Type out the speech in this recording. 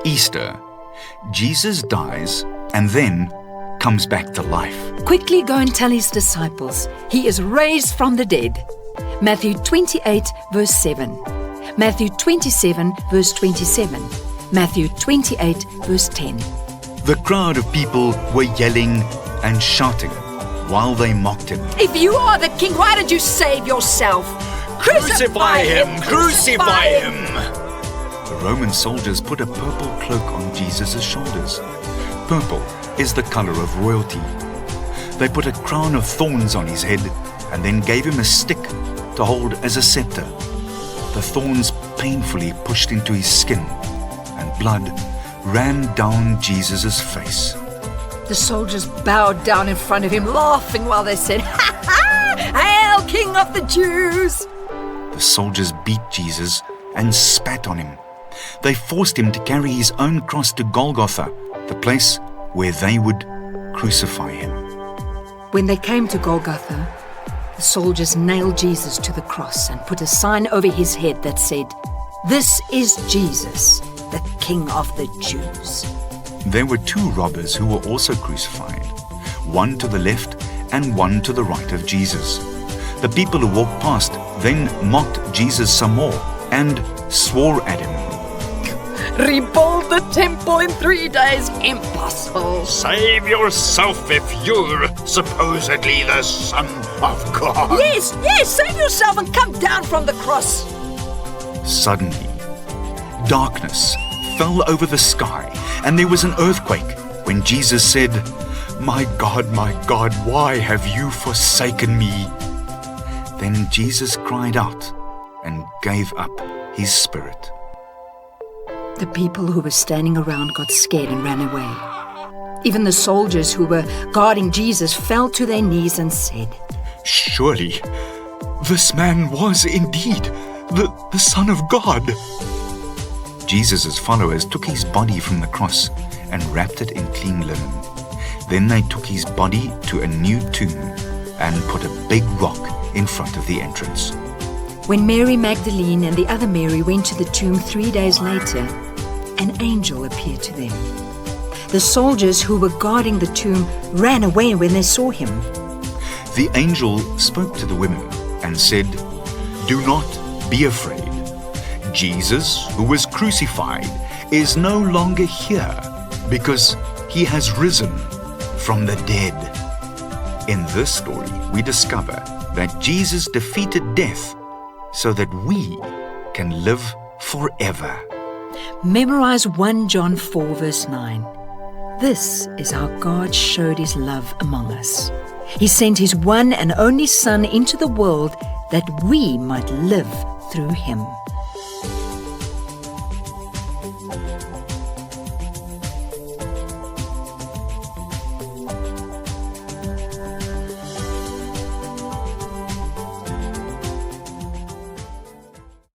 Easter, Jesus dies and then comes back to life. Quickly go and tell his disciples, he is raised from the dead. Matthew 28, verse 7. Matthew 27, verse 27. Matthew 28, verse 10. The crowd of people were yelling and shouting while they mocked him. If you are the king, why don't you save yourself? Crucify him! Crucify him! The Roman soldiers put a purple cloak on Jesus' shoulders. Purple is the color of royalty. They put a crown of thorns on his head and then gave him a stick to hold as a scepter. The thorns painfully pushed into his skin, and blood ran down Jesus' face. The soldiers bowed down in front of him, laughing while they said, "Ha ha! Hail, King of the Jews!" The soldiers beat Jesus and spat on him. They forced him to carry his own cross to Golgotha, the place where they would crucify him. When they came to Golgotha, the soldiers nailed Jesus to the cross and put a sign over his head that said, "This is Jesus, the King of the Jews." There were two robbers who were also crucified, one to the left and one to the right of Jesus. The people who walked past then mocked Jesus some more and swore at him. Rebuild the temple in 3 days? Impossible. Save yourself if you're supposedly the Son of God. Yes, save yourself and come down from the cross. Suddenly, darkness fell over the sky, and there was an earthquake when Jesus said, my God, why have you forsaken me?" Then Jesus cried out and gave up his spirit. The people who were standing around got scared and ran away. Even the soldiers who were guarding Jesus fell to their knees and said, "Surely, this man was indeed the Son of God." Jesus' followers took his body from the cross and wrapped it in clean linen. Then they took his body to a new tomb and put a big rock in front of the entrance. When Mary Magdalene and the other Mary went to the tomb 3 days later, an angel appeared to them. The soldiers who were guarding the tomb ran away when they saw him. The angel spoke to the women and said, "Do not be afraid. Jesus, who was crucified, is no longer here because he has risen from the dead." In this story, we discover that Jesus defeated death so that we can live forever. Memorize 1 John 4, verse 9. This is how God showed his love among us. He sent his one and only Son into the world that we might live through him.